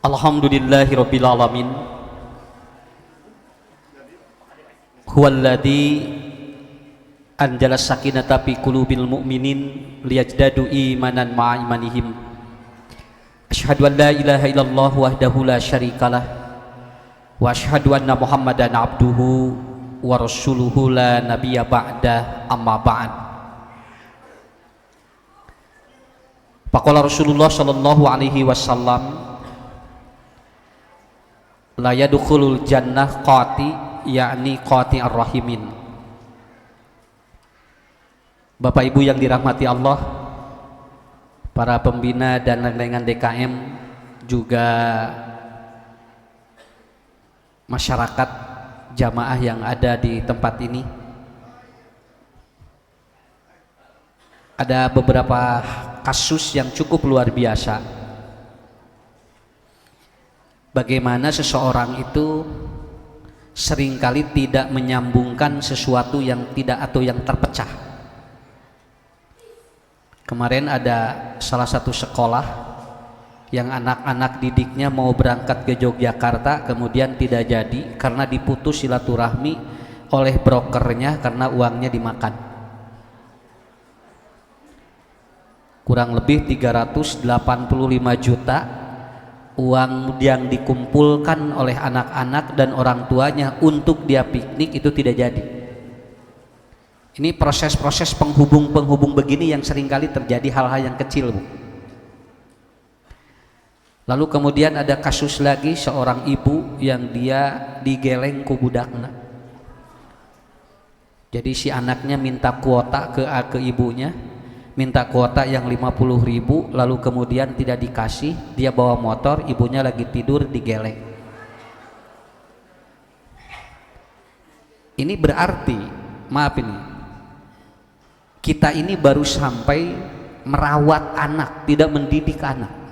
Alhamdulillahirabbil alamin. Huwallazi anjala sakinata fi qulubil mu'minin liyajdadu imanan ma'a imanihim. Asyhadu an la ilaha illallah wahdahu la syarikalah wa asyhadu anna Muhammadan abduhu wa rasuluhu la nabiyya ba'da, amma ba'd. Faqala Rasulullah sallallahu alaihi wasallam, la yadkhulul jannah qati, yakni qati ar-rahimin. Bapak Ibu yang dirahmati Allah, para pembina dan lengan DKM, juga masyarakat jamaah yang ada di tempat ini, ada beberapa kasus yang cukup luar biasa. Bagaimana seseorang itu seringkali tidak menyambungkan sesuatu yang tidak atau yang terpecah. Kemarin ada salah satu sekolah yang anak-anak didiknya mau berangkat ke Yogyakarta, kemudian tidak jadi karena diputus silaturahmi oleh brokernya karena uangnya dimakan. Kurang lebih 385 juta uang yang dikumpulkan oleh anak-anak dan orang tuanya untuk dia piknik itu tidak jadi. Ini proses-proses penghubung begini yang seringkali terjadi hal-hal yang kecil, Bu. Lalu kemudian ada kasus lagi seorang ibu yang dia digeleng ku budakna. Jadi si anaknya minta kuota ke ibunya, minta kuota yang 50.000, lalu kemudian tidak dikasih, dia bawa motor, ibunya lagi tidur digeleng. Ini berarti, maaf ini, kita ini baru sampai merawat anak, tidak mendidik anak.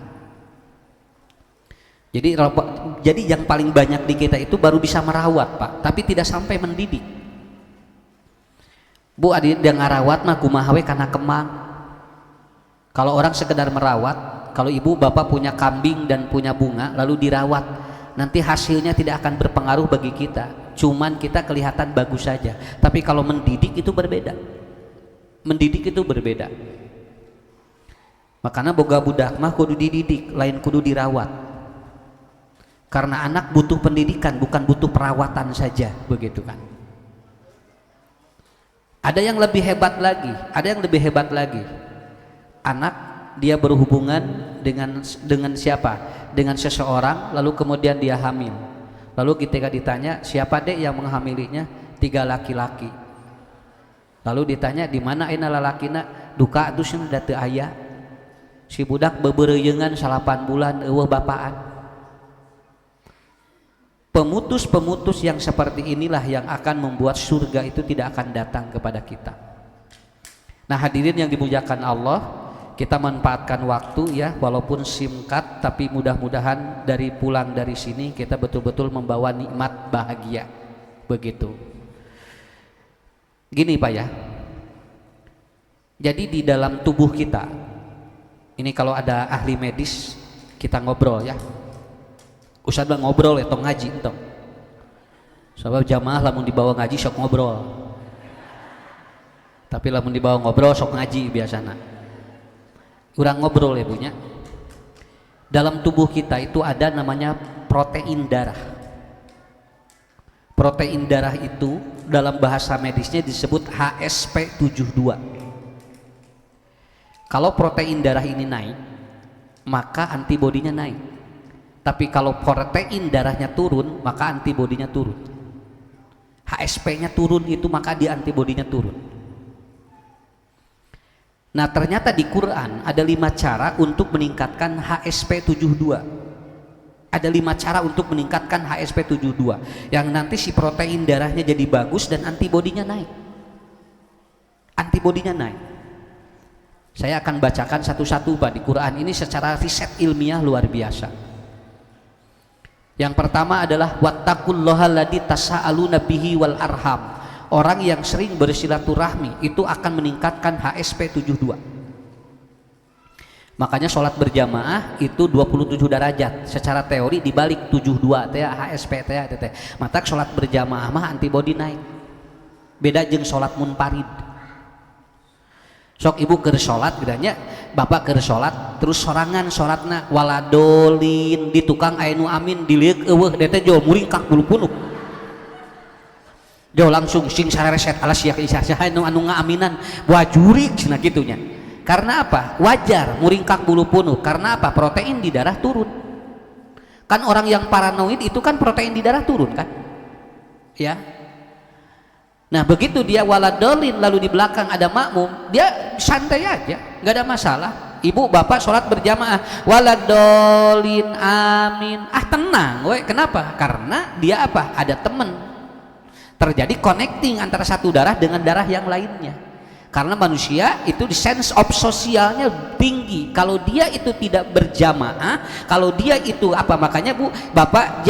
Jadi yang paling banyak di kita itu baru bisa merawat, Pak, tapi tidak sampai mendidik. Bu, ada yang ngarawat mah kumaha we kana kemang. Kalau orang sekedar merawat, kalau ibu bapak punya kambing dan punya bunga lalu dirawat, nanti hasilnya tidak akan berpengaruh bagi kita, cuman kita kelihatan bagus saja. Tapi kalau mendidik itu berbeda. Mendidik itu berbeda. Makanya boga budak mah kudu dididik, lain kudu dirawat. Karena anak butuh pendidikan, bukan butuh perawatan saja, begitu kan. Ada yang lebih hebat lagi, anak dia berhubungan dengan siapa? Dengan seseorang, lalu kemudian dia hamil. Lalu ketika ditanya, siapa dek yang menghamilinya? 3 laki-laki. Lalu ditanya, di mana ena lalakina? Duka atuh cenah da teu aya. Si budak bebereuyeungan 8 bulan eueuh bapaan. Pemutus-pemutus yang seperti inilah yang akan membuat surga itu tidak akan datang kepada kita. Nah, hadirin yang dimuliakan Allah, kita manfaatkan waktu ya, walaupun singkat, tapi mudah-mudahan dari pulang dari sini kita betul-betul membawa nikmat bahagia. Begitu. Gini Pak ya. Jadi di dalam tubuh kita, ini kalau ada ahli medis kita ngobrol ya. Ustaz bang ngobrol atau ngaji entong. Sebab jamaah lamun dibawa ngaji sok ngobrol. Tapi lamun dibawa ngobrol sok ngaji biasana. Urang ngobrol ya punya. Dalam tubuh kita itu ada namanya protein darah. Protein darah itu dalam bahasa medisnya disebut HSP72. Kalau protein darah ini naik, maka antibodinya naik. Tapi kalau protein darahnya turun, maka antibodinya turun. HSP-nya turun itu maka di antibodinya turun. Nah, ternyata di Quran ada 5 cara untuk meningkatkan HSP72. Ada 5 cara untuk meningkatkan HSP72 yang nanti si protein darahnya jadi bagus dan antibodinya naik. Antibodinya naik. Saya akan bacakan satu-satu Pak di Quran ini secara riset ilmiah luar biasa. Yang pertama adalah wattaqullaha alladzi tasaaluna bihi wal arham. Orang yang sering bersilaturahmi itu akan meningkatkan HSP72. Makanya sholat berjamaah itu 27 derajat secara teori dibalik 72 teh HSP teh teh. Mata sholat berjamaah mah antibody naik. Beda jeung sholat munfarid. Sok ibu keur sholat gedanya, bapak keur sholat terus sorangan sholatna waladolin di tukang anu amin diliuk eueuh teh jo muringkak bulu punuk. Jo langsung sing sareset alas sia anu ngaaminan wajurik cenah kitunya. Karena apa? Wajar muringkak bulu punuk. Karena apa? Protein di darah turun. Kan orang yang paranoid itu kan protein di darah turun kan? Ya. Nah begitu dia waladolin lalu di belakang ada makmum, dia santai aja, nggak ada masalah. Ibu bapak sholat berjamaah waladolin amin, tenang, we. Kenapa? Karena dia apa? Ada temen. Terjadi connecting antara satu darah dengan darah yang lainnya. Karena manusia itu di sense of sosialnya tinggi. Kalau dia itu tidak berjamaah, kalau dia itu apa, makanya bu, bapak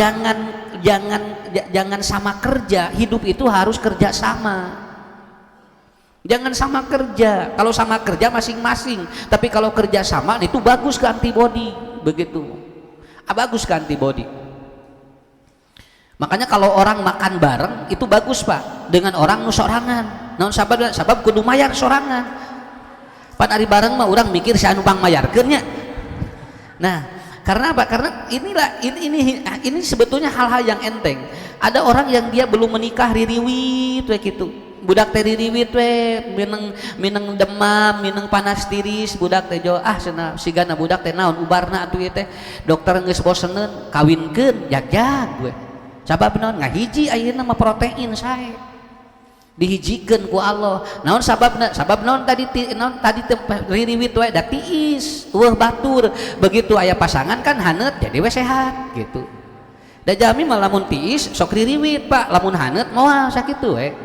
jangan sama kerja. Hidup itu harus kerja sama. Jangan sama kerja. Kalau sama kerja masing-masing. Tapi kalau kerja sama itu bagus ke antibody, begitu. Bagus ke antibody. Makanya kalau orang makan bareng itu bagus pak dengan orang nu sorangan. Naon sabab kudu mayar sorangan. Pan ari bareng mah urang mikir si anu bang mayarkeun nya. Nah, karena apa? Karena ini sebetulnya hal-hal yang enteng. Ada orang yang dia belum menikah ririwit we kitu. Budak teh ririwit we mineng demam, mineng panas tiris, budak teh jo cenah sigana budak teh naon ubarna atuh ieu teh. Dokter geus boseneun kawinkeun jag-jag we. Sabab naon ngahiji ayeuna mah protein sae. Dihijikeun ku Allah. Naon sababna? Sabab naon tadi ririwit we da tiis, eueuh batur. Begitu aya pasangan kan haneut jadi we sehat gitu. Da jami mah lamun tiis sok ririwit Pak, lamun haneut moal sakitu we.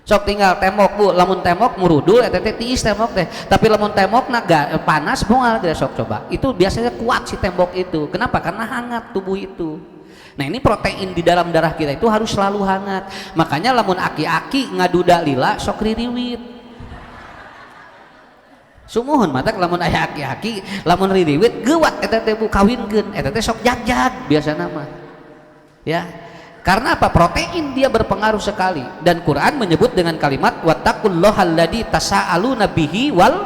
Sok tinggal temok bu, lamun temok murudul eta teh tiis temok teh. Tapi lamun temokna panas moal geus sok coba. Itu biasanya kuat si tembok itu. Kenapa? Karena hangat tubuh itu. Nah ini protein di dalam darah kita itu harus selalu hangat. Makanya lamun aki-aki ngaduda lila sok ririwit. Sumuhun mata lamun aya aki-aki lamun ririwit geuwat eta teh bu kawinkeun eta teh sok jag-jag biasana mah. Ya. Karena apa? Protein dia berpengaruh sekali dan Quran menyebut dengan kalimat wattaqullahal-ladzi tasaaluna bihi wal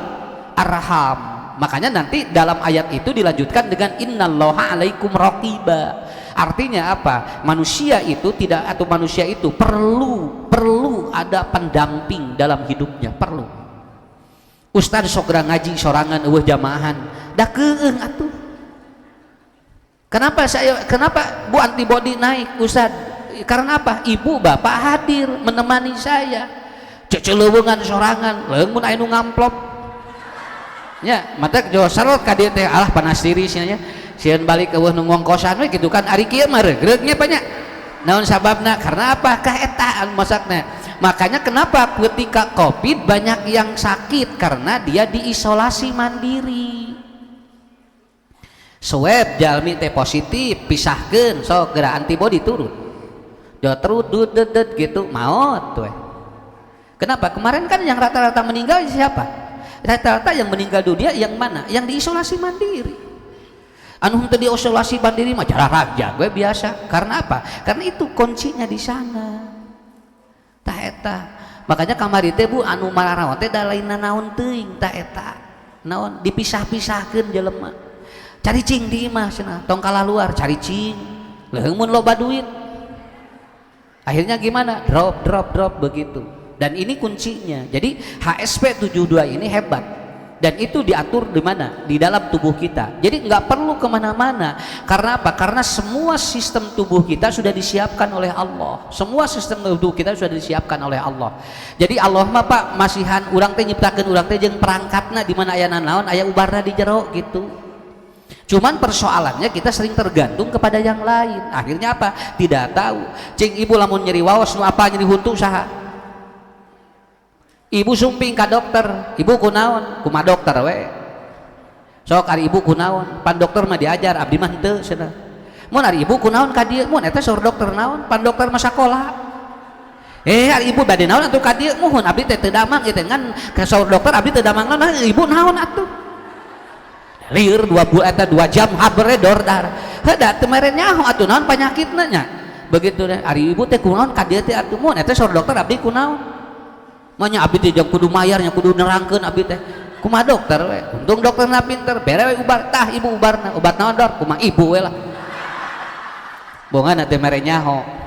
arham. Makanya nanti dalam ayat itu dilanjutkan dengan innallaha 'alaikum raqiba. Artinya apa? Manusia itu tidak atau manusia itu perlu ada pendamping dalam hidupnya, perlu. Ustaz sok ngaji sorangan eueuh jamaahan, da keung atuh. Kenapa bu antibody naik Ustaz? Karena apa? Ibu bapak hadir menemani saya. Ceceleuweungan sorangan, leung mun aya nu ngamplop. Ya, mata jo sarot ka dieu teh alah panas tirisnya nya. Sieun balik eueuh nu ngongkosan we kitu kan ari kieu mah regreg nya banyak. Naon sababna? Karena apa? Ka eta masakna. Makanya kenapa ketika Covid banyak yang sakit karena dia diisolasi mandiri. Swab jalmi teh positif pisahkeun sok geura antibody turun. Jo terus dudet gitu maot we. Kenapa? Kemarin kan yang rata-rata meninggal siapa? Rata-rata yang meninggal dunia yang mana? Yang diisolasi mandiri. Anu henteu diisolasi mandiri mah cara raja gue biasa. Karena apa? Karena itu kuncinya di sana. Tah eta. Makanya kamari teh bu anu mararawan teh da lainna naon teuing tah eta. Naon dipisah-pisahkeun jelema. Cari cing di imah cenah, tong kalah luar cari cing. Leung mun loba duit. Akhirnya gimana? Drop begitu. Dan ini kuncinya. Jadi HSP 72 ini hebat. Dan itu diatur di mana? Di dalam tubuh kita. Jadi nggak perlu kemana-mana. Karena apa? Karena semua sistem tubuh kita sudah disiapkan oleh Allah. Semua sistem tubuh kita sudah disiapkan oleh Allah. Jadi Allah mah Pak masihan urang teh nyiptakeun urang teh jeung perangkatna di mana aya naon aya ubarna di jero gitu. Cuman persoalannya kita sering tergantung kepada yang lain. Akhirnya apa? Tidak tahu. Cing ibu lamun nyeri waos nu apa nyeri huntu saha? Ibu sumping ka dokter, ibu kunaon? Kuma dokter we. Sok ari ibu kunaon? Pan dokter mah diajar, abdi mah henteu cenah. Mun ari ibu kunaon ka dieu? Mun eta saur dokter naon? Pan dokter mah sakola. Ari ibu bade naon atuh ka dieu? Muhun abdi teh teu damang ieu teh ngan ka saur dokter abdi teu damang naon? Ibu naon atuh? liur 2 bulan eta 2 jam haber dordar heuda teu mere nyaho atuh naon panyakitna nya begitu deh ari ibu teh kunaon ka dieu teh atuh mun eta saur dokter abdi kunaon mah nya abdi teh jeung kudu mayar nya kudu nerangkeun abdi teh kumaha dokter we untung dokterna pinter bere we ubar tah ibu ubarna obat naon dor kumaha ibu we lah bongan teh mere nyaho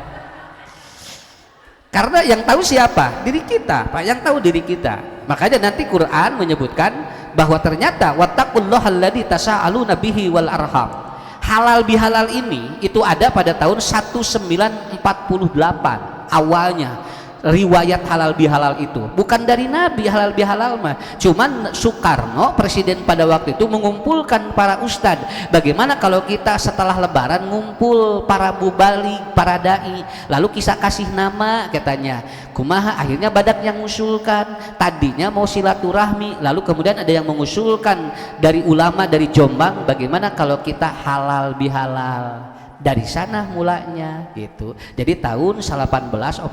karena yang tahu siapa diri kita Pak yang tahu diri kita makanya nanti Quran menyebutkan bahwa ternyata wattaqullahal tasaaluna bihi wal arham halal bihalal ini itu ada pada tahun 1948 awalnya riwayat halal bihalal itu bukan dari Nabi halal bihalal mah cuman Soekarno presiden pada waktu itu mengumpulkan para ustadz bagaimana kalau kita setelah lebaran ngumpul para mubalik para dai lalu kisah kasih nama katanya kumaha akhirnya badak yang mengusulkan tadinya mau silaturahmi lalu kemudian ada yang mengusulkan dari ulama dari Jombang bagaimana kalau kita halal bihalal dari sana mulanya gitu jadi tahun 1848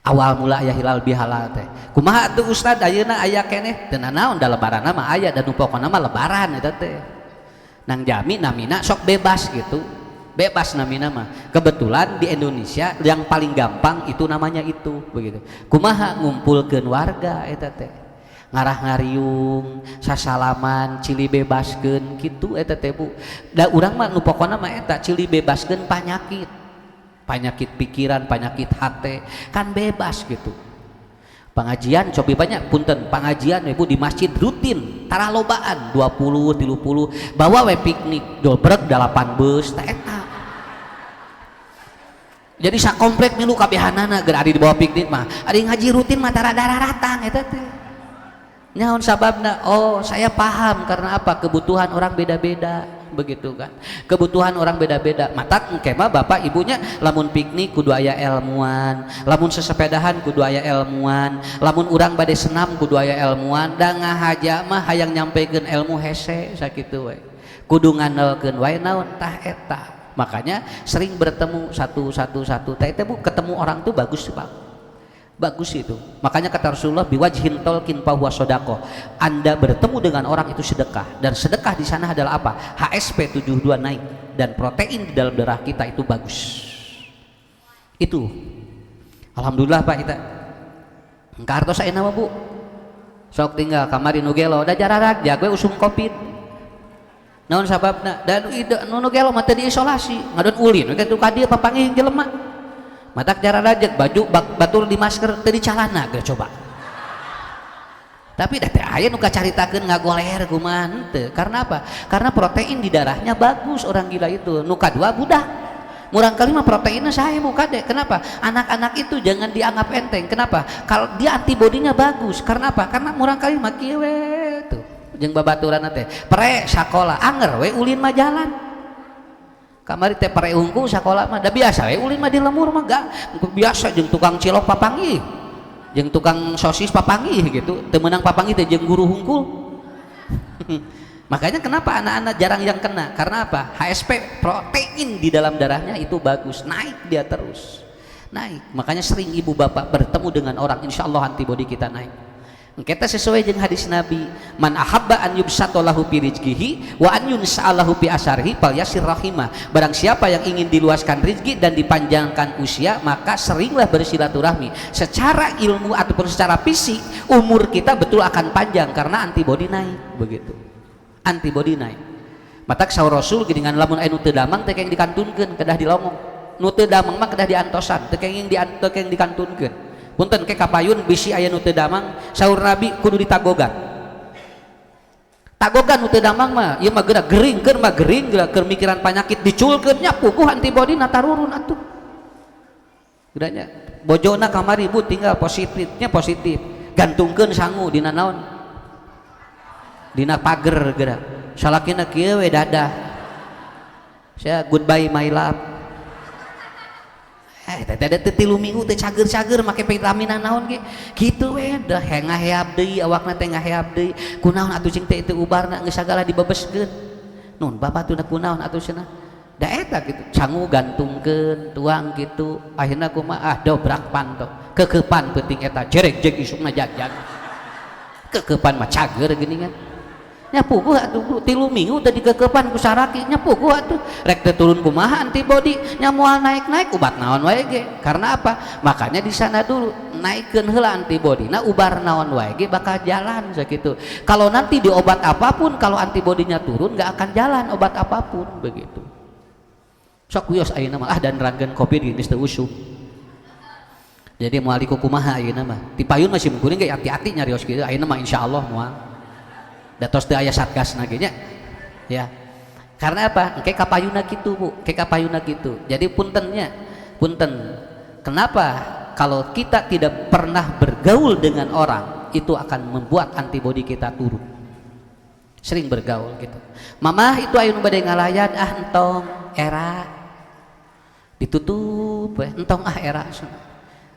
awal mula aya hilal bihalal teh kumaha tuh ustad ayeuna aya keneh teu naon da lebaran mah aya dan pokona mah lebaran eta teh nang jami namina sok bebas gitu bebas namina mah kebetulan di Indonesia yang paling gampang itu namanya itu begitu kumaha ngumpulkeun warga eta teh ngarah ngariung sasalaman cili bebaskeun kitu eta teh Bu da urang mah nu pokona mah eta cili bebaskeun penyakit pikiran penyakit hate kan bebas gitu pengajian cobi banyak punten pengajian Ibu di masjid rutin tara lobaan 20 30 bawa we piknik dobrek 8 bus teh eta jadi sakomplek milu kabehanana geus ari di bawah piknik mah ari ngaji rutin mah tara daratang eta teh nyaon sababna oh saya paham karena apa kebutuhan orang beda-beda begitu kan kebutuhan orang beda-beda matak engke mah bapak ibunya lamun piknik kudu aya ilmuwan lamun sesepedahan kudu aya ilmuwan lamun urang bade senam kudu aya ilmuwan da ngahaja mah hayang nyampekeun ilmu hese sakitu we kudu ngandelkeun wae naon tah eta makanya sering bertemu satu teh Bu ketemu orang tuh bagus Pak bagus itu makanya kata Rasulullah biwajhin tolkin fahuwa sodaqoh Anda bertemu dengan orang itu sedekah dan sedekah di sana adalah apa HSP 72 naik dan protein di dalam darah kita itu bagus itu alhamdulillah Pak kita engkartos ayeuna mah Bu sok tinggal kamari nu gelo da jararak jago usum covid naon sababna dan nu gelo mah teu diisolasi ngadon ulin kitu ka dieu papanggih jelema matak cara rajek baju batur di masker teu dicalana geus coba tapi da teh aya nu kacaritakeun ngagoler kumaha henteu karena apa karena protein di darahnya bagus orang gila itu nu kadua budak murang kali mah proteinnya sae mu kade kenapa anak-anak itu jangan dianggap enteng kenapa kalau dia antibodinya bagus karena apa karena murang kali mah kieu we tuh jeung babaturan teh pre sakola anger we ulin mah jalan kamari teh pare hungkul sakola mah da biasa we ulin mah di lemur mah gak biasa jeung tukang cilok papanggih jeung tukang sosis papanggih gitu teu meunang papanggih teh jeung guru hungkul makanya kenapa anak-anak jarang yang kena karena apa HSP protein di dalam darahnya itu bagus naik dia terus naik makanya sering ibu bapak bertemu dengan orang insya Allah antibody kita naik kita sesuai dengan hadis Nabi man ahabba an yubsatalahu fi rizqihi wa an yunsa'alahu fi asarihi falyasir rahimah barang siapa yang ingin diluaskan rezeki dan dipanjangkan usia maka seringlah bersilaturahmi secara ilmu ataupun secara fisik umur kita betul akan panjang karena antibody naik begitu antibody naik matak saur Rasul geuningan lamun anu teu damang teu kenging dikantunkeun kedah dilongong nu teu damang mah kedah diantosan teu kenging dikantunkeun punten ke kapayun bisi aya nu teu damang saur Nabi kudu ditagogan nu teu damang mah ieu mah geura gering geura keur mikiran penyakit diculkeun nya puguh antibody na tarurun atuh geura nya bojona kamari Bu tinggal positifnya positif gantungkeun sangu dina naon dina pager geura salakina kieu we dadah saya goodbye my love teh ada tilu minggu teh cager-cager make vitamin naon ge kitu we dah ngaheab deui awakna teh ngaheab deui kunaon atuh cing teh teu ubarna geus sagala dibebeskeun nun babatuna kunaon atuh cenah da eta kitu cangu gantungkeun tuang kitu akhirna kumaha dobrak panto kekeupan peuting eta jerek-jerek isukna jag-jag kekepan mah cager gini kan nyapu gua atuh 3 minggu tadi kekepan ku saraki nyapu gua atuh rek teu turun kumaha antibody nya moal naik-naik ubat naon wae ge karena apa makanya di sana dulu naikkeun heula antibodina ubar naon wae ge bakal jalan sakitu kalau nanti di obat apapun kalau antibodinya turun nggak akan jalan obat apapun begitu sok wios ayeuna mah dan rangkeun covid geus teu usum jadi moal kumaha ayeuna mah ti payun masih mungkin ge hati-hati nyarios kieu ayeuna mah insyaallah moal datos teu aya satgasna ge nya ya karena apa engke kapayuna kitu Bu engke kapayuna kitu jadi puntennya punten kenapa kalau kita tidak pernah bergaul dengan orang itu akan membuat antibodi kita turun sering bergaul gitu mamah itu aya nu bade ngalayan entong era ditutup entong era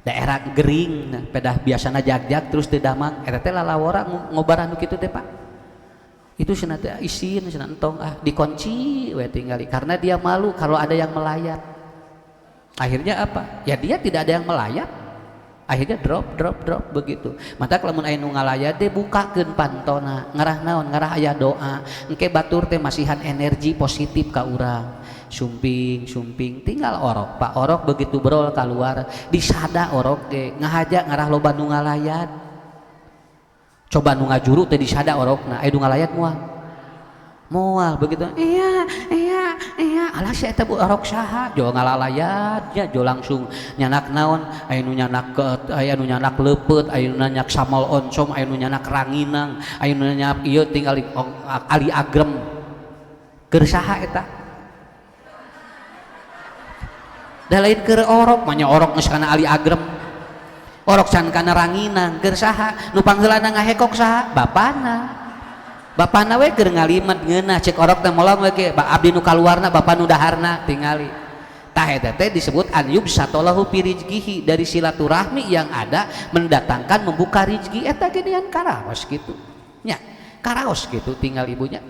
daerah gering nah pedah biasana jag-jag terus teu damang eta teh lalawara ngobaran nu kitu teh Pak itu cenah teh isin cenah entong dikunci we tinggali karena dia malu kalau ada yang melayat akhirnya apa ya dia tidak ada yang melayat akhirnya drop begitu mata lamun aya nu ngalayat teh bukakeun pantona ngarah naon ngarah aya doa engke batur teh masihan energi positif ka urang sumping tinggal orok Pak orok begitu brol keluar disada orok ge ngahaja ngarah loba nu ngalayat coba nu ngajuru teh disada orokna aya nu ngalayat moal begitu iya alah si eta orok saha jo ngalalayat nya jo langsung nyanak naon aya nu nyanak leupeut aya nu nyanak samol oncom aya nu nyanak ranginang aya nu nyanak ieu tinggal ali agrem keur saha eta da lain keur orok manya orok geus kana ali agrem orok can kana ranginang keur saha nu pangheulana ngahekok saha bapana we keur ngalimet ngeunah cek orok teh molong we ge abdi nu kaluarna bapa nu daharna tingali tah eta teh disebut an yubsatalahu fi rizqihi dari silaturahmi yang ada mendatangkan membuka rezeki eta gedean karaos kitu nya karaos kitu tinggal ibunya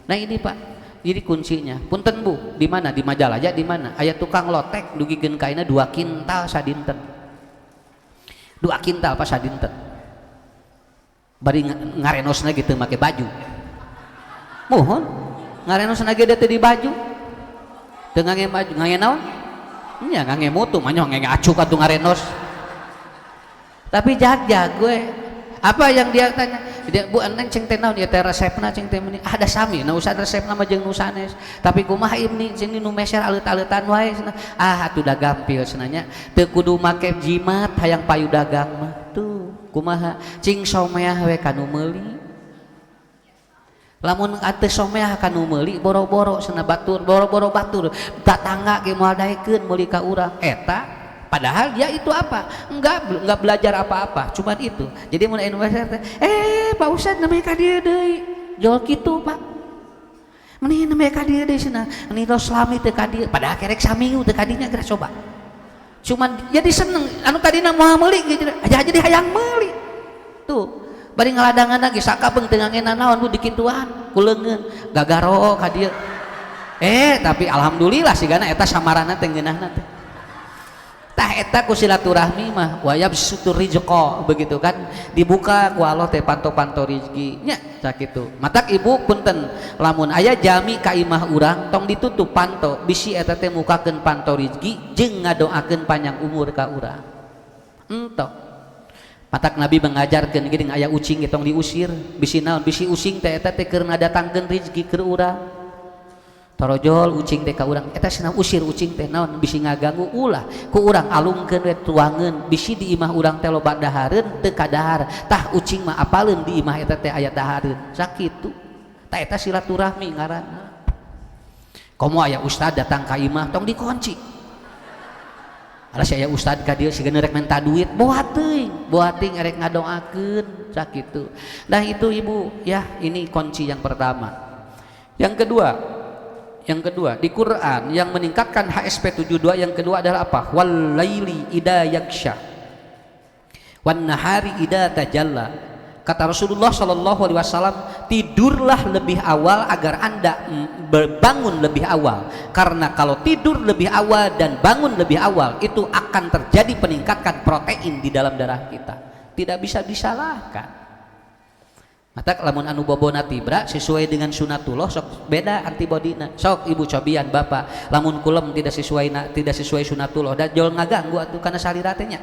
nah ini Pak jadi kuncinya punten Bu di mana di Majalaya di mana aya tukang lotek dugikeun kaina 2 kintal sadinten 2 kintal pas sadinten bari ngarenosna gitu make baju mohon ngarenosna ge teh di baju teu ngangge baju ngangge naon nya ngangge mutu mah nyoh ngangge acuk atuh ngarenos tapi jag gue apa yang dia tanya dia Bu eneng ceng teh naon ieu teh resepna ceng teh meni ada sami na usah resepna mah jeung nu sanes tapi kumaha ini ceng nu meser alut-alutan wae atuh da gampil cenanya teu kudu make jimat hayang payu dagang mah tuh kumaha cing someah we kanu meuli lamun ante someah kanu meuli boro-boro cenah batur boro-boro batur tatangga ge moal daekeun meuli ka urang eta padahal dia itu apa enggak belajar apa-apa cuman itu jadi mun anu Pak Ustad namanya ka dieu deui jol kitu Pak meni namanya ka dieu deui cenah ani Roslami teh ka dieu padahal kerek saminggu teh ka dinya geus coba cuman jadi seneng anu kadina moal meuli gitu aja jadi hayang meuli tuh bari ngaladangan lagi sakabeung teu ngangena naon Bu dikituan kuleungeun gagaro ka dieu tapi alhamdulillah sigana eta samarana teh ngeunahna teh tah eta ku silaturahmi mah wayab sutur rizqa begitu kan dibuka ku Allah teh panto-panto rezeki nya sakitu matak ibu punten lamun aya jami ka imah urang tong ditutup panto bisi eta teh mukakeun panto rezeki jeung ngadoakeun panjang umur ka urang entok matak Nabi mengajarkeun geuning aya ucing tong diusir bisi naon bisi using teh eta teh keur ngadatangkeun rezeki keur urang torojol ucing teh ka urang eta cenah usir ucing teh naon bisi ngaganggu ulah ku urang alungkeun we tuangeun bisi di imah urang teh loba dahareun teu kadahar tah ucing mah apaleun di imah eta teh aya dahareun sakitu tah eta silaturahmi ngaranna komo aya ustad datang ka imah tong dikunci alas aya ustad ka dieu siga rek minta duit boat teuing erek ngadoakeun sakitu nah itu ibu ya ini kunci yang pertama yang kedua di Quran yang meningkatkan HSP 72 yang kedua adalah apa? Wal laili idza yaksha wan nahari idza tajalla. Kata Rasulullah sallallahu alaihi wasallam, tidurlah lebih awal agar Anda bangun lebih awal. Karena kalau tidur lebih awal dan bangun lebih awal itu akan terjadi peningkatan protein di dalam darah kita. Tidak bisa disalahkan. mata lamun anu bobona tibra sesuai dengan sunatullah sok beda antibodina. Sok ibu cobian bapak lamun kulem tidak sesuai sunatullah dan jol ngaganggu atuh kana saliratenya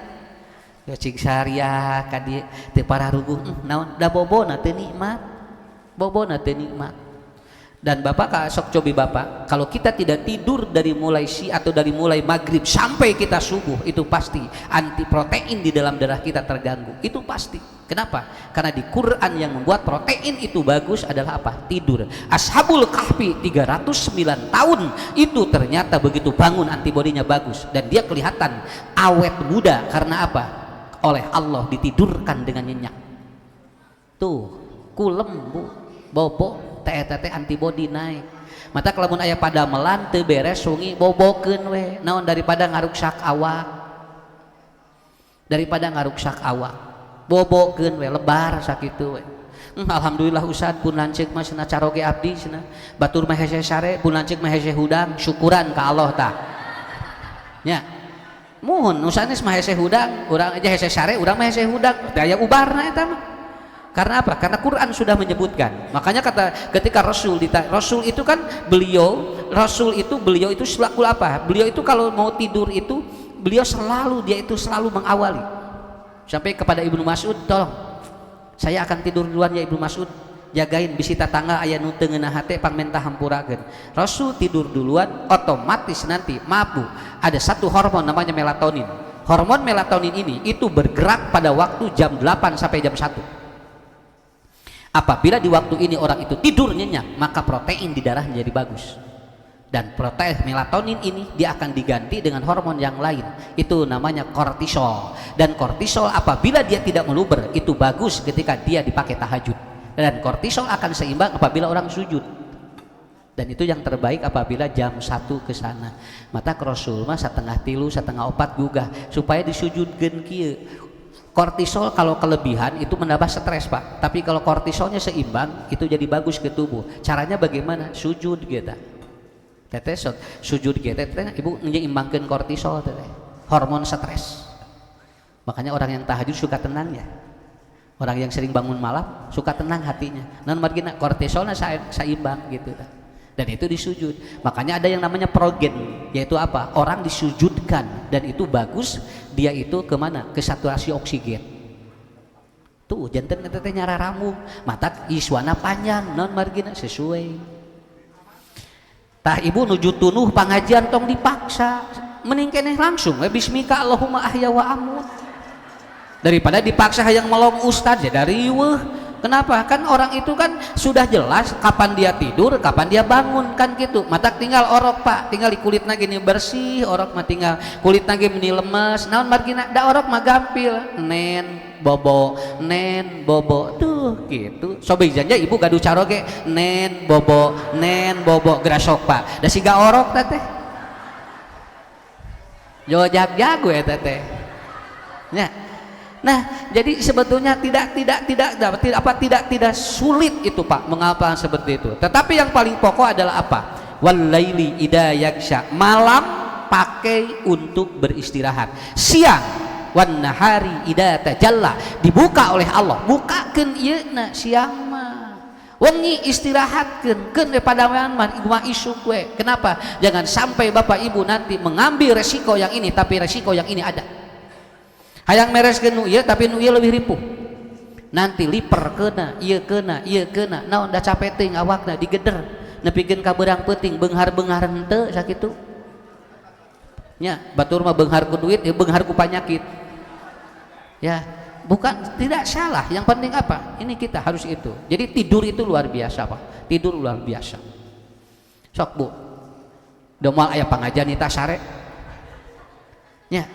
ya cing saria ka dieu teu pararugung naon da bobona teu nikmat, bobona teu nikmat. Dan bapak sok cobi bapak kalau kita tidak tidur dari mulai atau dari mulai maghrib sampai kita subuh itu pasti anti protein di dalam darah kita terganggu, itu pasti. Kenapa? Karena di Quran yang membuat protein itu bagus adalah apa? Tidur. Ashabul Kahfi 309 tahun itu ternyata begitu bangun antibodinya bagus dan dia kelihatan awet muda. Karena apa? Oleh Allah ditidurkan dengan nyenyak. Tuh kulem bu bobo teh antibodi naik. Mata kalamun aya pada melan teu beres sungi bobokeun we naon daripada ngaruksak awak, bobokeun we lebar sakitu we. Alhamdulillah Ustad pun lanceuk mah cenah caroge abdi cenah batur mah hese sare pun lanceuk mah hese hudang syukuran ka Allah tah nya muhun nusanes mah hese hudang urang aja hese sare urang mah hese hudang teh aya ubarna eta mah. Karena apa? Karena Quran sudah menyebutkan. Makanya ketika Rasul itu kan beliau itu selaku apa? Beliau itu kalau mau tidur itu beliau selalu mengawali sampai kepada Ibnu Mas'ud, tolong saya akan tidur duluan ya Ibnu Mas'ud, jagain bisi tatangga aya nu teu ngeunah hate pangmenta hampurakeun. Rasul tidur duluan otomatis nanti mabuk. Ada satu hormon namanya melatonin. Hormon melatonin ini itu bergerak pada waktu jam 8 sampai jam 1. Apabila di waktu ini orang itu tidur nyenyak, maka protein di darah menjadi bagus. Dan protein melatonin ini dia akan diganti dengan hormon yang lain. Itu namanya kortisol. Dan kortisol apabila dia tidak meluber, itu bagus ketika dia dipakai tahajud. Dan kortisol akan seimbang apabila orang sujud. Dan itu yang terbaik apabila jam 1 ke sana. Mata Rasul mah 3:30, 3:4 gugah supaya disujudkeun kieu. Kortisol kalau kelebihan itu menambah stres pak, tapi kalau kortisolnya seimbang itu jadi bagus ke tubuh. Caranya bagaimana? Sujud gitu. Teteh sujud gitu, ibu menyeimbangkan kortisol teteh, hormon stres. Makanya orang yang tahajud suka tenang ya. Orang yang sering bangun malam suka tenang hatinya. Non margina kortisolnya seimbang gitu. Dan itu disujud. Makanya ada yang namanya progen, yaitu apa? Orang disujudkan dan itu bagus. Dia itu kemana? Ke saturasi oksigen. Tuh janten teh nyara ramu, mata iswana panjang, non margina sesuai. Tah ibu nuju tunuh pangajian tong dipaksa, mending keneh langsung bismika Allahumma ahya wa amut. Daripada dipaksa hayang melong ustad ya dari weuh. Kenapa? Kan orang itu kan sudah jelas kapan dia tidur, kapan dia bangun kan gitu. Mata tinggal orok pak, tinggal di kulit gini bersih, orok mah tinggal kulit gini lemes. Naon margina da orok mah gampil, nen bobo tuh gitu. Sobejanya ibu gaduh caroge nen bobo grasok pak. Da siga orok teteh. Jo jago ya teteh. Nya. Nah, jadi sebetulnya tidak sulit itu Pak mengapa seperti itu. Tetapi yang paling pokok adalah apa? Walaili idza yaghsha, malam pakai untuk beristirahat. Siang wan nahari idza tajalla, dibuka oleh Allah. Bukakeun ieu na siang mah. Wengi istirahatkeun keun daripada mah isuk we. Kenapa? Jangan sampai Bapak Ibu nanti mengambil resiko yang ini tapi resiko yang ini ada. Hayang mereskeun nu ieu tapi nu ieu leuwih ripuh. Nanti liper keuna, ieu keuna, naon da capek teuing awakna digeder, nepikeun ka beurang peuting beunghar-beunghar henteu sakitu. Nya, batur mah beunghar ku duit, ya beunghar ku panyakit. Ya, bukan tidak salah, yang penting apa? Ini kita harus itu. Jadi tidur itu luar biasa, Pak. Tidur luar biasa. Sok, Bu. Da moal aya pangajian nita sare. Nya,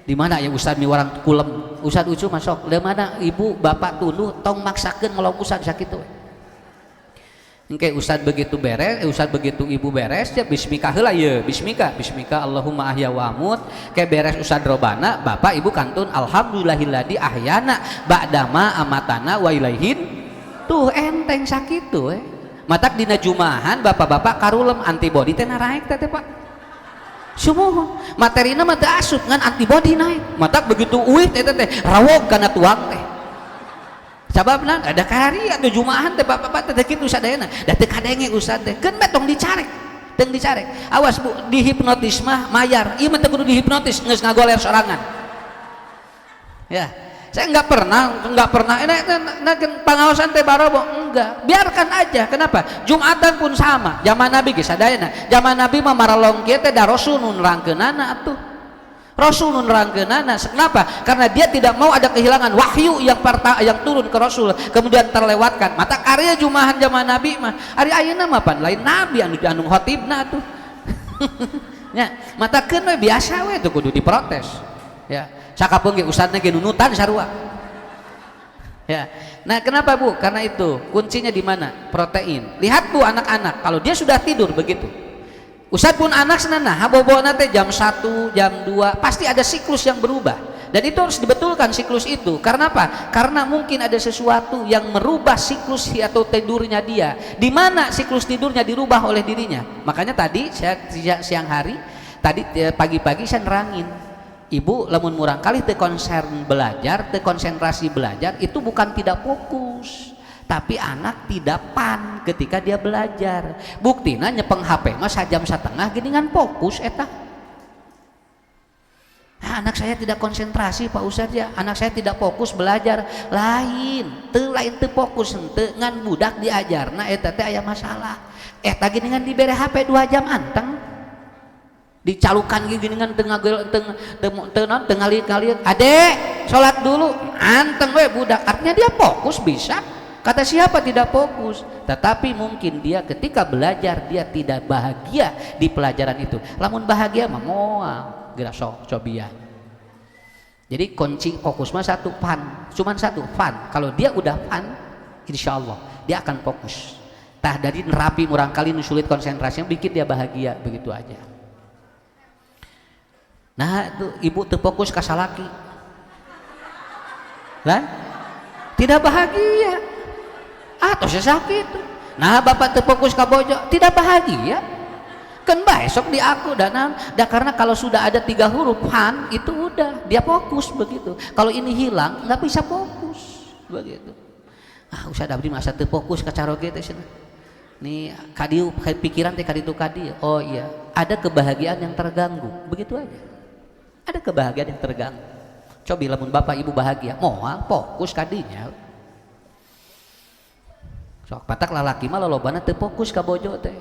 di mana ya Ustad miwarang kulem Ustad ucu masuk di mana ibu bapak tuluh tong maksakeun ngelong Ustad sakitu engke Ustad begitu beres Ustad begitu ibu beres ya bismika heula ye bismika Allahumma ahya wa amut ke beres Ustad robana bapak ibu kantun alhamdulillahilladzi ahyana ba'dama amatana wa ilaihin tuh enteng sakitu matak dina jumahan bapak-bapak karulem antibodi teh naik teh Pak. Sumuhun materina mah teu asup ngan antibodi naik. Matak begitu uih teh rawog kana tuang teh. sababna ada kahari atau jumahan teh bapak-bapak teh kitu sadayana da teu kadenge ustad teh keun betong dicarek teu dicarek awas Bu dihipnotis mah mayar ieu mah teu kudu dihipnotis geus ngagoler sorangan ya. Saya nggak pernah ini pengawasan teh barobo enggak, biarkan aja. Kenapa? Jumatan pun sama zaman Nabi geus sadayana zaman Nabi mah maralong kieu teh da Rasul nu nerangkeunana atuh Rasul nu nerangkeunana. Kenapa? Karena dia tidak mau ada kehilangan wahyu yang turun ke Rasul kemudian terlewatkan. Mata karya jumahan zaman Nabi mah ari ayeuna mah pan lain Nabi anu khotibna atuh nya mata keun we biasa we teu kudu diprotes ya. Sakapeung ge ustadna ge nunutan sarua ya. Nah kenapa Bu? Karena itu kuncinya di mana? Protein. Lihat Bu anak-anak kalau dia sudah tidur begitu ustad pun anak senana habobona teh jam 1 jam 2 pasti ada siklus yang berubah dan itu harus dibetulkan siklus itu. Karena apa? Karena mungkin ada sesuatu yang merubah siklus atau tidurnya dia, di mana siklus tidurnya dirubah oleh dirinya. Makanya tadi saya siang hari tadi pagi-pagi saya nerangin Ibu lamun murang kali teu belajar, teu konsentrasi belajar itu bukan tidak fokus, tapi anak tidak pan ketika dia belajar. Buktina nyepeng HP mah sajam satengah geuningan fokus eta. Nah, anak saya tidak konsentrasi Pak Ustadz ya, anak saya tidak fokus belajar. Lain teu fokus henteu ngan budak diajarna eta teh aya masalah. Eta geuningan dibere HP 2 jam anteng. Dicalukan gini dengan tengah kali adek sholat dulu anteng we budak artinya dia fokus bisa. Kata siapa tidak fokus? Tetapi mungkin dia ketika belajar dia tidak bahagia di pelajaran itu. Lamun bahagia mah moal geura sok cobian. Jadi kunci fokus mah satu fun, cuman satu fun. Kalau dia udah fun insya Allah dia akan fokus. Tah dari nerapi murang kali nu sulit konsentrasinya bikin dia bahagia begitu aja. Nah itu ibu terfokus ke salaki kan tidak bahagia atau sesakit. Nah bapak terfokus ke bojo tidak bahagia kan besok di aku dan karena kalau sudah ada 3 huruf han itu udah dia fokus begitu. Kalau ini hilang nggak bisa fokus begitu. Usah abdi masa terfokus ke caroge teh nih kadiu pikiran teh kaditu kadi. Oh iya ada kebahagiaan yang terganggu begitu aja. Ada kebahagiaan yang terganggu. Coba lamun bapak ibu bahagia, moal fokus kadinya. Sok patak lalaki mah lolobana teu fokus ka bojo teh.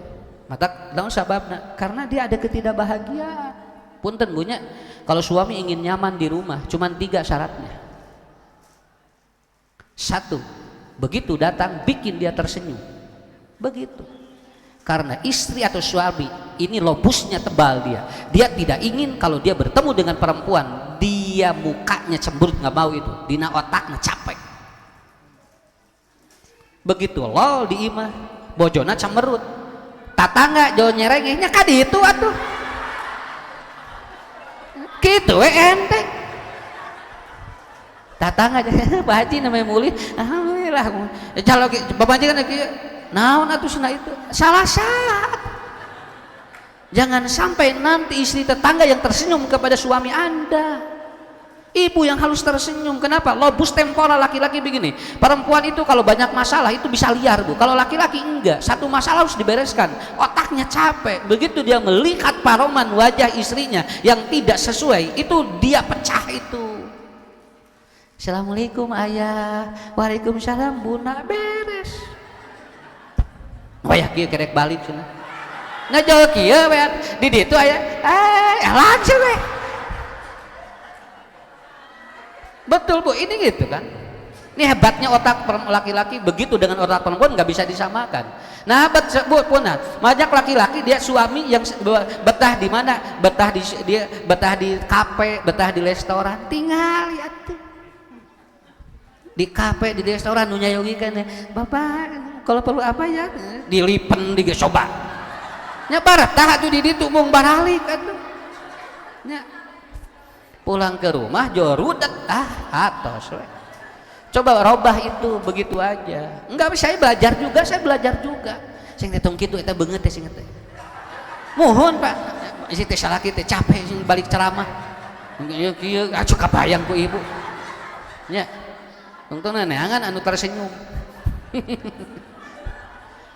Matak naon sababna? Karena dia ada ketidakbahagiaan. Punten bunya, kalau suami ingin nyaman di rumah, cuman 3 syaratnya. 1, begitu datang bikin dia tersenyum. Begitu. Karena istri atau suami ini lobusnya tebal dia tidak ingin kalau dia bertemu dengan perempuan dia mukanya cemberut nggak mau itu dina otaknya capek begitu lol di imah bojona cemberut tatangga jauh nyerengehnya kadi itu atuh gitu enteng tatangga Pak Haji namanya muli alhamdulillah kalau bapak kan naon atuh cenah itu salah. Jangan sampai nanti istri tetangga yang tersenyum kepada suami Anda. Ibu yang harus tersenyum. Kenapa? Lobus temporal laki-laki begini. Perempuan itu kalau banyak masalah itu bisa liar Bu. Kalau laki-laki enggak. Satu masalah harus dibereskan. Otaknya capek. Begitu dia melihat paroman wajah istrinya yang tidak sesuai, itu dia pecah itu. Assalamualaikum ayah. Waalaikumsalam buna beres. Wayah kieu kerek balik cenah. Nah jauh kieu we di ditu aya langsung we. Betul Bu, ini gitu kan. Ini hebatnya otak laki-laki begitu dengan otak perempuan nggak bisa disamakan. Nah hebat Bu punah. Banyak laki-laki dia suami yang betah di mana? Dia betah di kafe, betah di restoran, tinggal lihat tuh. Di kafe, di restoran nu nyayogikeun Bapak kalau perlu apa ya dilipen digesoba nya baratah atuh di ditu mung baralik atuh nya pulang ke rumah jorudet atos we. Coba robah itu begitu aja enggak saya belajar juga sing teh tong kitu eta beungeut teh sing teh mohon Pak isi teh salaki teh capek balik ceramah kieu acuh kabayang ku ibu nya Tungtung neangan anu tersenyum.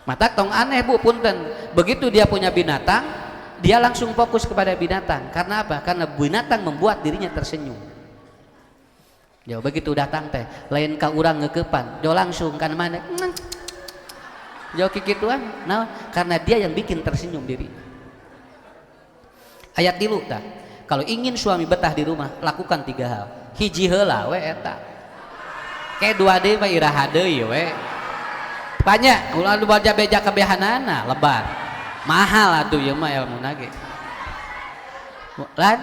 Mata tong aneh Bu, punten. Begitu dia punya binatang, dia langsung fokus kepada binatang. Karena apa? Karena binatang membuat dirinya tersenyum. Jauh begitu datang teh, lain ka urang ngeukepan, jauh langsung kan mana? Jauh kikituan. Nah, karena dia yang bikin tersenyum diri. Ayat tilu tah. Kalau ingin suami betah di rumah, lakukan 3 hal. Hiji heula we eta. Kayak 2D mah iraha deui we. Tanya, ulah nu baca beja kebehanana lebar. Mahal atuh ieu mah ilmuna ge. Lan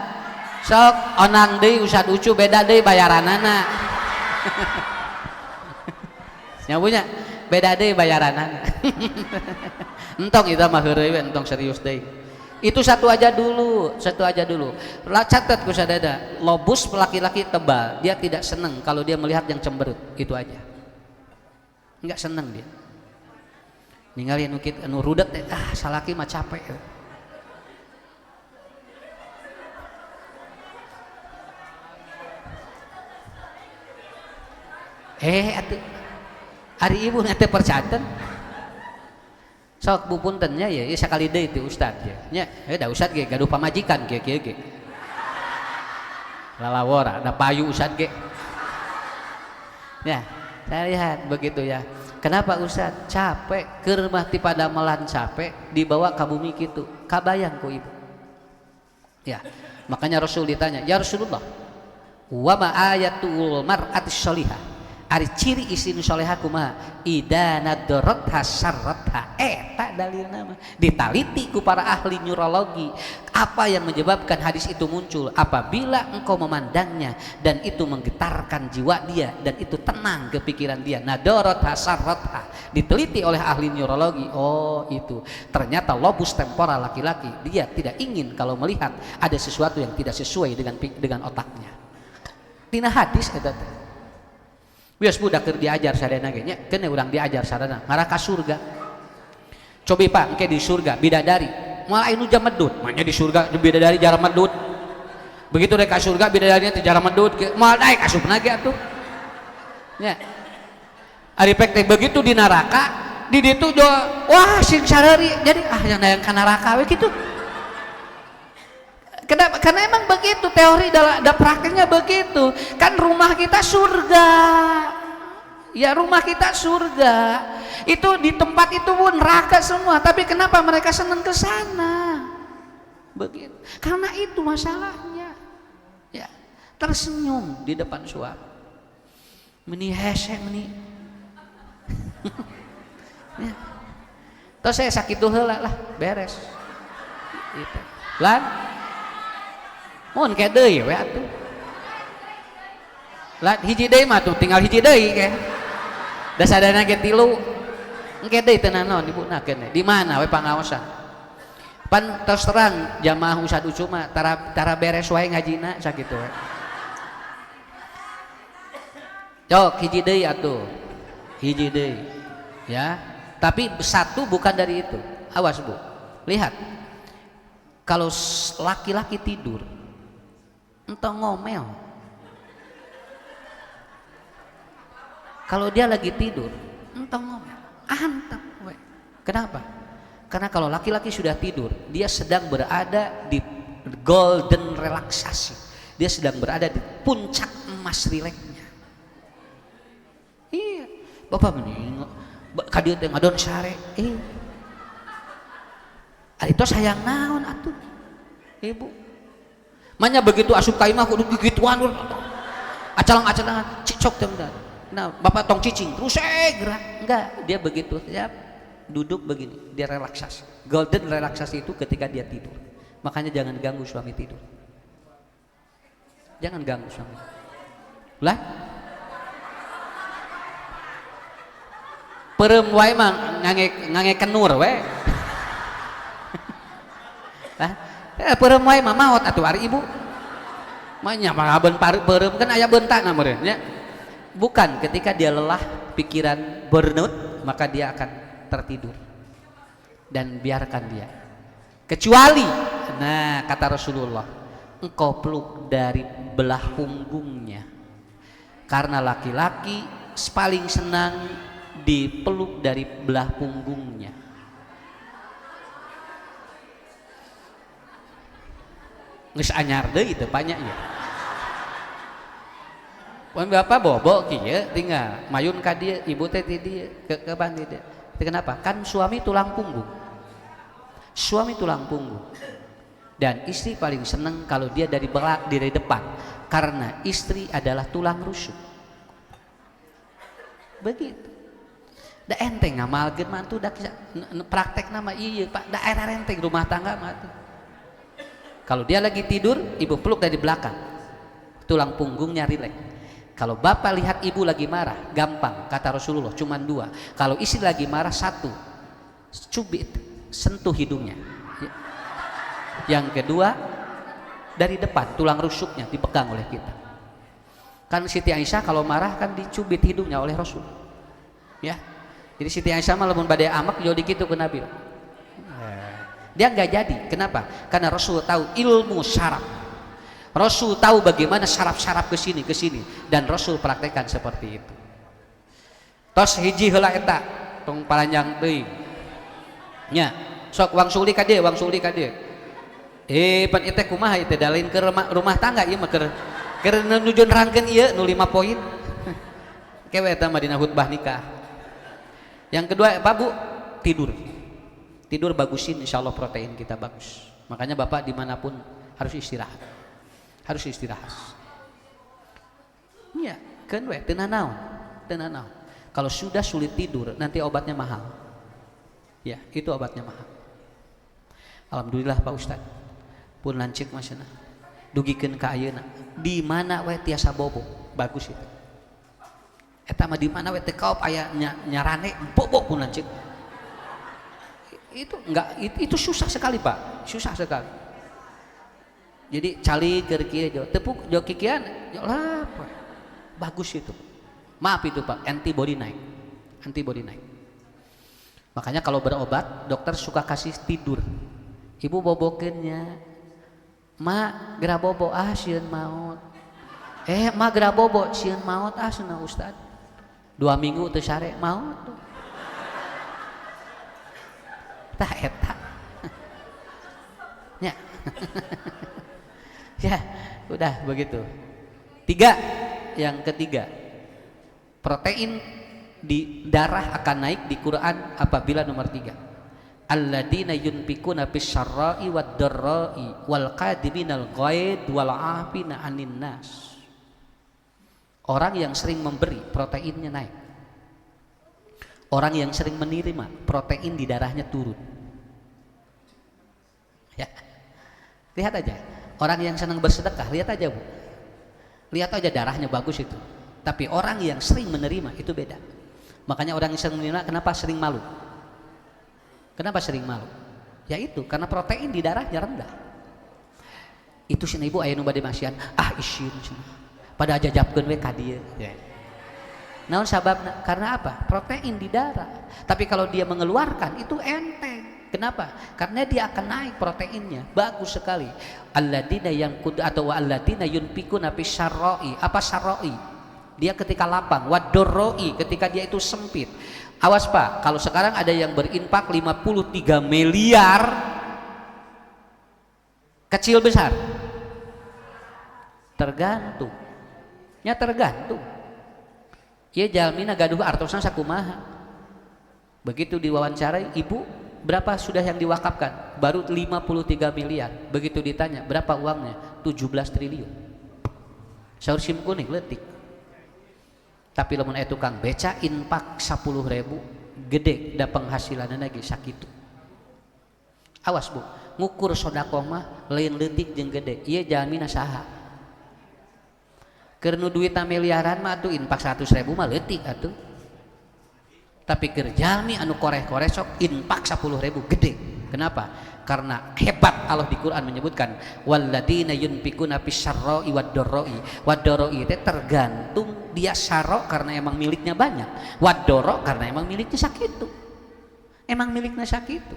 sok onang deui usad ucu beda deui bayaranana. Nyabunya beda deui bayaranana. Entong itu mah heureuy we entong serius deui. Itu satu aja dulu. Catat ku sadada, lobus laki-laki tebal, dia tidak senang kalau dia melihat yang cemberut, itu aja. Enggak senang dia. Ningali anu rudet salaki mah capek. Atuh hari ibu nanti percaten. Sok Bu punten nya ya, sakali deui teh ustad ya. Nya da ustad ge gaduh pamajikan kieu ge. Lalawora da payu ustad ge. Ya, saya lihat begitu ya. Kenapa ustad? Capek keur mah ti pada melan capek dibawa ka bumi kitu. Kabayang ku ibu. Ya, makanya Rasul ditanya, "Ya Rasulullah, wa ma ayatul mar'ati sholihah?" Ari ciri istri nu salehah kumaha? Idza nadratha syarratha. Tak dalilna mah ditaliti ku para ahli neurologi. Apa yang menyebabkan hadis itu muncul? Apabila engkau memandangnya dan itu menggetarkan jiwa dia dan itu tenang ke pikiran dia. Nadratha syarratha. Diteliti oleh ahli neurologi. Oh, itu. Ternyata lobus temporal laki-laki dia tidak ingin kalau melihat ada sesuatu yang tidak sesuai dengan otaknya. Tina hadis eta teh. Bias budak keur diajar sadana ge nya, keun urang diajar sadana ngarah ka surga. Cobi Pak, engke di surga bidadari, moal anu jam medut, manya di surga bidadari jarang medut. Begitu rek ka surga bidadarinya teh jarang medut, moal daek asupna ge atuh. Nya. Ari pek teh begitu di neraka, di ditu wah sing sareri, jadi yang dayang ka neraka we kitu. Kenapa? Karena emang begitu teori dan prakteknya begitu. Kan rumah kita surga. Ya rumah kita surga. Itu di tempat itu pun neraka semua. Tapi kenapa mereka senang ke sana? Begitu. Karena itu masalahnya. Ya, tersenyum di depan suami. Meni hese meni. Ya. Terus saya sakit tuh lah, beres. Itu. Lan mun ke deui we atuh. Lah hiji deui mah tuh tinggal hiji deui ke. Da sadana ge 3. Engke deui teu naon dibunakeun di mana we pangaosan. Pan tos terang jamaah Ustad Ucu mah tara beres wae ngajina sakitu we. Cok hiji deui atuh. Hiji deui. Ya. Tapi satu bukan dari itu. Awas Bu. Lihat. Kalau laki-laki tidur entong ngomel. Kalau dia lagi tidur, entong ngomel. Antep we. Kenapa? Karena kalau laki-laki sudah tidur, dia sedang berada di golden relaksasi. Dia sedang berada di puncak emas rileknya. Iya. Bapak mending kadieu teh ngadon sare. Ari tos hayang naon atuh? Ibu. Manya begitu asup ka imah kudu gigituan acalang-acalangan cicok teh bener. Nah, Bapak tong cicing terus gerak. Enggak, dia begitu siap duduk begini, dia relaksasi. Golden relaksasi itu ketika dia tidur. Makanya jangan ganggu suami tidur. Jangan ganggu suami. Lah? Peureum wae mah ngange kenur we. Hah? Peureum wae mah maot atuh ari ibu. Manya parabeun peureum kan aya beuntakna meureun nya. Bukan ketika dia lelah, pikiran burnout, maka dia akan tertidur. Dan biarkan dia. Kecuali nah kata Rasulullah, engkau peluk dari belah punggungnya. Karena laki-laki paling senang dipeluk dari belah punggungnya. Geus anyar deui teu banyak ya. Mun bapak bobo kieu tinggal mayun ka dieu, ibu teh ti dieu, ke bandi dieu. Kenapa? Kan suami tulang punggung. Suami tulang punggung. Dan istri paling senang kalau dia dari depan, karena istri adalah tulang rusuk. Begitu. Da enteng ngamalkeun mantu da praktek nama ieu Pak, da era enteng rumah tangga mah tuh. Kalau dia lagi tidur, ibu peluk dari belakang, tulang punggungnya rileks. Kalau bapak lihat ibu lagi marah, gampang, kata Rasulullah, cuman 2. Kalau istri lagi marah, 1, cubit, sentuh hidungnya. Yang kedua, dari depan, tulang rusuknya dipegang oleh kita. Kan Siti Aisyah kalau marah kan dicubit hidungnya oleh Rasul. Ya, jadi Siti Aisyah malah mun bade amak jadi gitu ke Nabi. Dia nggak jadi. Kenapa? Karena Rasul tahu ilmu syaraf. Rasul tahu bagaimana syaraf-syaraf ke sini dan Rasul praktekkan seperti itu. Tos hiji heula eta tong palanjang teuing. Nya, sok wangsuli ka dieu, wangsuli ka dieu. Pan ieu teh kumaha ieu teh dalin ke rumah tangga ieu mah keur nuju nerangkeun ieu nu 5 poin. Kewe eta mah dina khutbah nikah. Yang kedua, Pak Bu, tidur bagusin, insya Allah protein kita bagus. Makanya bapak dimanapun harus istirahat, iya kan we teu naon. Kalau sudah sulit tidur nanti obatnya mahal ya, itu obatnya mahal. Alhamdulillah Pak Ustadz pun lancik masyana dugikeun ka ayeuna di mana we tiasa bobo, bagus itu eta mah di mana we teu kaop aya nyarane bobo pun lancik. Itu enggak, itu susah sekali Pak, susah sekali. Jadi cali keur kieu jo tepuk jo kikian jo lah bagus itu. Maaf itu Pak, antibody naik. Makanya kalau berobat dokter suka kasih tidur. Ibu bobokeunnya, ma gera bobo sieun maot. Ma gera bobo sieun maot cenah Ustad. 2 minggu teu sare maot tuh. Tah eta ya. Ya udah begitu. Yang ketiga, protein di darah akan naik di Quran apabila nomor 3, alladzina yunfikuna fis syarra'i wad dharra'i wal qadiminal ghaid wal 'afina 'anil nas. Orang yang sering memberi proteinnya naik. Orang yang sering menerima protein di darahnya turun. Ya, lihat aja. Orang yang senang bersedekah, lihat aja Bu. Lihat aja darahnya bagus itu. Tapi orang yang sering menerima itu beda. Makanya orang yang sering menerima kenapa sering malu? Kenapa sering malu? Ya itu karena protein di darahnya rendah. Itu cenah ibu aya nu bade masian, isin cenah. Pada aja japkeun we ka dieu. Ya. Naon sababna? Karena apa? Protein di darah. Tapi kalau dia mengeluarkan itu enteng. Kenapa? Karena dia akan naik proteinnya. Bagus sekali. Alladzina atau alladzina yunfikuna fis syarra'i. Apa syarra'i? Dia ketika lapang. Wadorroi ketika dia itu sempit. Awas Pak, kalau sekarang ada yang berinfak 53 miliar kecil besar. Tergantung. Ya tergantung. Ya jalmina gaduh artosna sakumaha. Begitu diwawancarai, ibu berapa sudah yang diwakafkan? Baru 53 miliar. Begitu ditanya berapa uangnya? 17 triliun. Saur sim kuning leutik. Tapi lamun aya tukang beca infak 10.000 gede da penghasilanna ge sakitu. Awas Bu, ngukur sedekah mah lain leutik jeung gede. Ieu jalmina saha? Keur nu duitna miliaran mah atuh infak 100.000 mah leutik atuh. Tapi keur jalmi anu koreh-koreh sok infak 10.000 gede. Kenapa? Karena hebat Allah di Quran menyebutkan walladzina yunfikuna fis syarra'i wad dharra'i. Wad dharra'i teh tergantung dia syarra karena emang miliknya banyak. Wad dharra karena emang miliknya sakitu. Emang miliknya sakitu.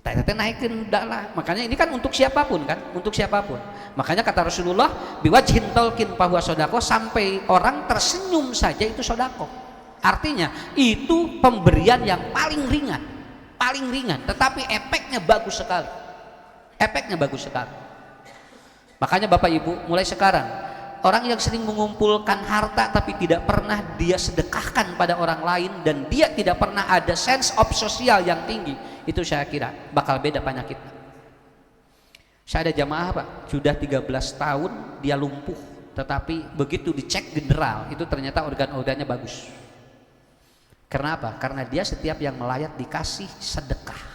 Tete naikkan lah. Makanya ini kan untuk siapapun kan, untuk siapapun. Makanya kata Rasulullah, biwajhin tolkin fahuwa sodako, sampai orang tersenyum saja itu sodako. Artinya itu pemberian yang paling ringan, tetapi efeknya bagus sekali. Efeknya bagus sekali. Makanya Bapak Ibu, mulai sekarang orang yang sering mengumpulkan harta tapi tidak pernah dia sedekahkan pada orang lain dan dia tidak pernah ada sense of sosial yang tinggi, itu saya kira bakal beda penyakitnya. Saya ada jamaah Pak, sudah 13 tahun dia lumpuh, tetapi begitu dicek general itu ternyata organ-organnya bagus. Kenapa? Karena dia setiap yang melayat dikasih sedekah.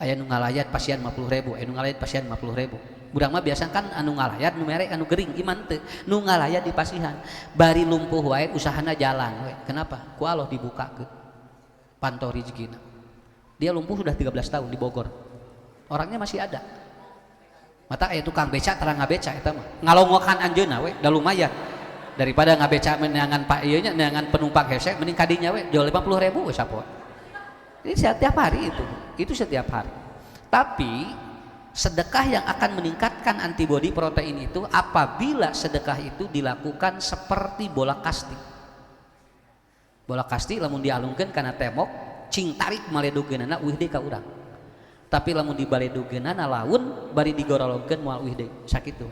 Aya nu ngalayat pasien 50.000, nu ngalayat pasien 50.000. Budang mah biasa kan anu ngalayat nu mere anu gering iman teu. Nu ngalayat di pasihan. Bari lumpuh wae usahana jalan we. Kenapa? Ku Allah dibukakeun. Pantau rezekina. Dia lumpuh sudah 13 tahun di Bogor. Orangnya masih ada. Mata aya tukang beca terang ngabeca eta mah. Ngalongokan anjeunna we, da lumayan. Daripada ngabeca menangan Pak ieu nya neangan penumpang hese mending kadinya we jual 50.000 we sapoe. Ini setiap hari itu setiap hari. Tapi sedekah yang akan meningkatkan antibodi protein itu apabila sedekah itu dilakukan seperti bola kasti. Bola kasti lamun dialungkeun kana tembok, cing tarik maledugeunana uih deui ka urang. Tapi lamun dibaledugeunana laun bari digorolongkeun moal uih deui, sakitu.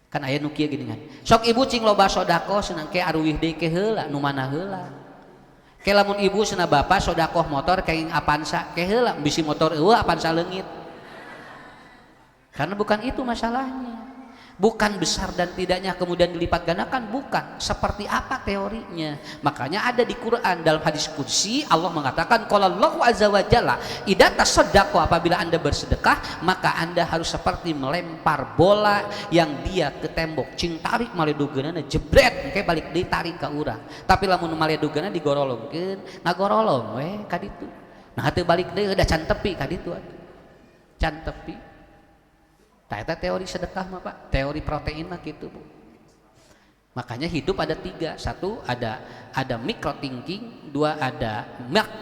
Kan aya nu kieu geuningan. Sok ibu cing loba sodako senang ke aruwih deui ke heula, nu mana heula. Ke lamun ibu sana bapak sodakoh motor kayak Avanza ke heula bisi motor eueuh Avanza leungit. Karena bukan itu masalahnya. Bukan besar dan tidaknya kemudian dilipat gandakan, bukan. Seperti apa teorinya? Makanya ada di Quran dalam hadis qudsi Allah mengatakan qala Allahu azza wa jalla, idza tasaddaqu, apabila Anda bersedekah maka Anda harus seperti melempar bola yang dia ke tembok, cing tarik maledugeunana jebret engke balik ditarik ka urang. Tapi lamun maledugeunana digorolongkeun, ngagorolong we ka ditu. Nah teu balik deui da can tepi ka ditu atuh. Can tepi. Eta teori sedekah mah Pak, teori protein mah gitu Bu. Makanya hidup ada 3, 1 ada micro thinking, 2 ada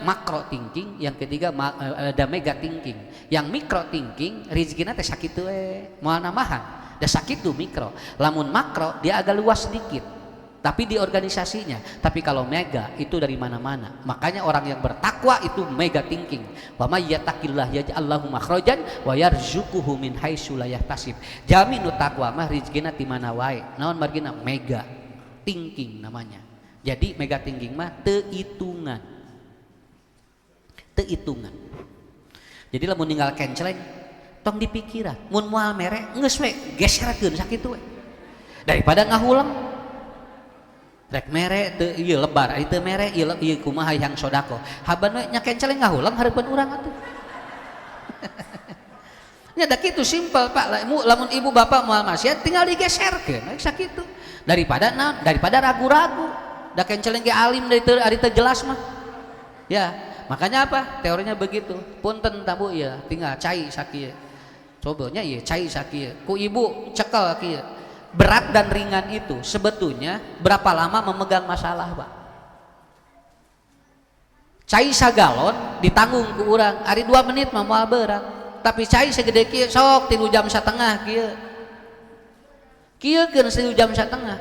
macro thinking, yang ketiga ada mega thinking. Yang micro thinking rezekina teh sakitu we, moal namahan, da sakitu mikro. Lamun makro dia agak luas sedikit, tapi di organisasinya. Tapi kalau mega itu dari mana-mana. Makanya orang yang bertakwa itu mega thinking. Wa may yattaqillah yaj'al lahu makhrajan wa yarzuquhu min haitsu la yahtasib. Jami nu takwa mah rezekina ti mana wae. Naon margina? Mega thinking namanya. Jadi mega thinking mah teu hitungan. Teu hitungan. Jadi lamun ninggal kenceleng tong dipikiran. Mun moal mere geus we geserkeun sakitu we. Daripada ngahulang rek mere teu ieu lebar ari teu mere ieu kumaha yang sodako haban we nya kenceleng ngahulang hareupeun urang atuh. Nya da kitu simpel Pak, lamun ibu bapak moal maksiat tinggal digeserkeun sakitu daripada ragu-ragu da kenceleng ge alim dari teu jelas mah ya. Makanya apa teorinya begitu, punten tabu ya tinggal cai sakieu coba nya ieu cai sakieu ku ibu cekel kieu. Berat dan ringan itu sebetulnya berapa lama memegang masalah Pak? Cai sagalon ditanggung ku urang ari 2 menit mah moal berat, tapi cai segede kieu sok 3 jam setengah kieu keun 3 jam setengah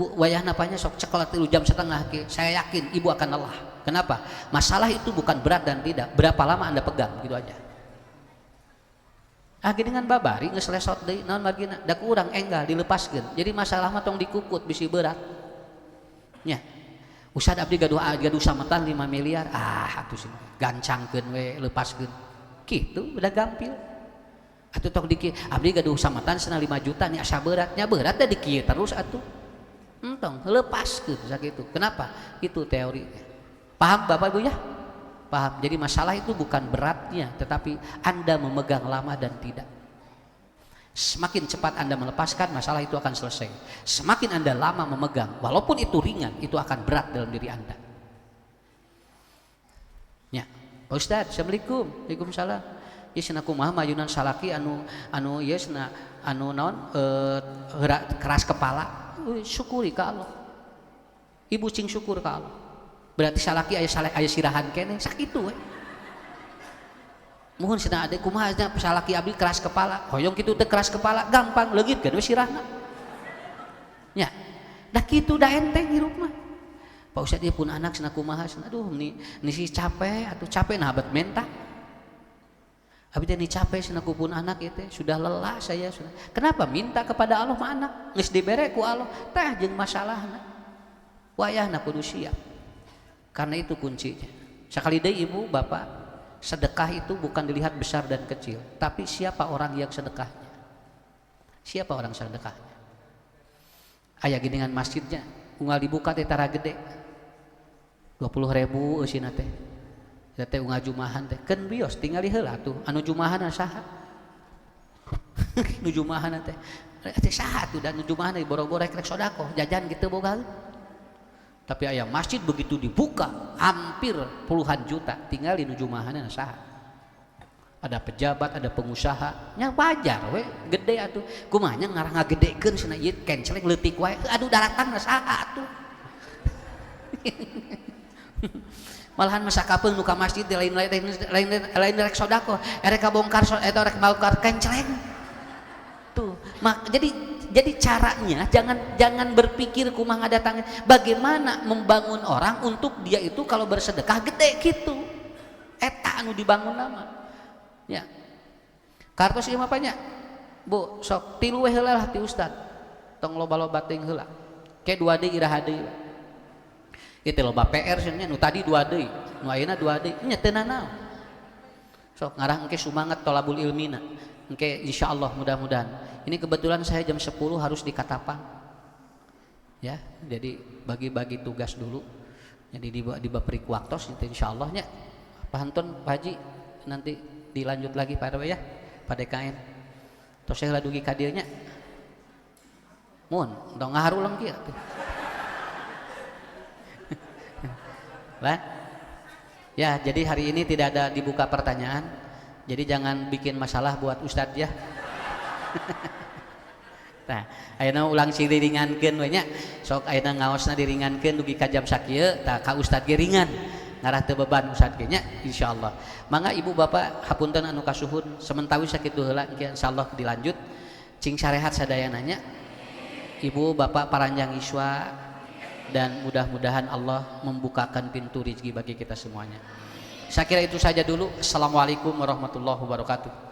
Bu, wayah napanya sok cekel 3 jam setengah kieu. Saya yakin ibu akan lelah. Kenapa? Masalah itu bukan berat dan tidak, berapa lama Anda pegang gitu aja. Dengan babari geus lesot deui naon margina da kurang enggal dilepaskeun. Jadi masalah mah tong dikukut bisi berat. Nya. Usad abdi gaduh sametan 5 miliar. Atuh sih gancangkeun we lepaskeun. Kitu udah gampil. Atuh tong diki abdi gaduh sametan cenah 5 juta nih asa berat. Nya berat da dikieu terus atuh. Entong lepaskeun sakitu. Kenapa? Itu teori. Paham Bapak Ibu ya? Paham? Jadi masalah itu bukan beratnya, tetapi Anda memegang lama dan tidak. Semakin cepat Anda melepaskan, masalah itu akan selesai. Semakin Anda lama memegang, walaupun itu ringan, itu akan berat dalam diri Anda. Ya, Pak Ustadz, Assalamualaikum. Waalaikumsalam. Ya cenah kumaha mayunan salaki anu ya cenah anu naon keras kepala. Syukuri ka Allah. Ibu cing syukur ka Allah. Berarti salaki aya sirahan kene sakitu we. Mohon cenah ade kumaha nya salaki abdi keras kepala hoyong kitu teh keras kepala gampang leugit kan we sirahna nya dah kitu dah enteng hirup mah Pak Ustad dia pun anak cenah kumaha cenah aduh ni si capek atuh capek nah abet menta abdi teh ni capek cenah ku pun anak ieu teh sudah lelah saya sudah kenapa minta kepada Allah mah anak geus dibere ku Allah teh jeung masalahna wayahna kudu siap karena itu kuncinya sakali deui ibu bapak sedekah itu bukan dilihat besar dan kecil, tapi siapa orang yang sedekahnya. Siapa orang sedekahnya. Aya geuningan masjidnya, unggal dibuka teh tara gede. 20.000 eusina teh. Eta teh unggal jumahan teh. Keun bios tingali heula tuh, anu jumahanna saha? Nu jumahanna teh. Teh saha tuh dan nu jumahanna boro-boro rek sedekah, jajan gitu boga. Tapi ayah masjid begitu dibuka hampir puluhan juta tinggal di nujumahanna saha ada pejabat ada pengusaha nya wajar we gede atuh kumaha nya ngarang ngagedekeun cenah ieu kenceleng leutik wae aduh daratang saha atuh malahan masa kapeung nu ka masjid lain rek sodako rek kabongkar eta rek bongkar kenceleng tuh jadi caranya jangan berpikir kumaha datang bagaimana membangun orang untuk dia itu kalau bersedekah gede gitu eta anu dibangun nama ya kartos ieu mah nya Bu sok 3 we heula lah ti ustad tong loba-loba teuing heula ke 2 deui iraha deui ieu teh loba PR cenah nu tadi 2 deui nu ayeuna 2 deui nya teu nanaon sok ngarah engke sumanget tolabul ilmina engke insyaallah mudah-mudahan ini kebetulan saya jam 10 harus di Katapang ya jadi bagi-bagi tugas dulu jadi di baprik waktos insyaallah nya pahantun Pak Haji nanti dilanjut lagi Pak RW ya Pak DKN tos saya dugi ka dieu nya mun dong ngaharulang kieu lah ya jadi hari ini tidak ada dibuka pertanyaan jadi jangan bikin masalah buat Ustadz ya nah ayeuna ulang diringankeun we nya sok ayeuna ngaosna diringankeun dugi ka jam sakieu tah ka ustad ge ringan ngarah teu beban ustad ge nya insyaallah mangga ibu bapak hapunten anu kasuhun sementara sakitu heula engke insyaallah dilanjut cing sarehat sadayana nya ibu bapak paranjang iswa dan mudah-mudahan Allah membukakan pintu rezeki bagi kita semuanya saya kira itu saja dulu. Assalamualaikum warahmatullahi wabarakatuh.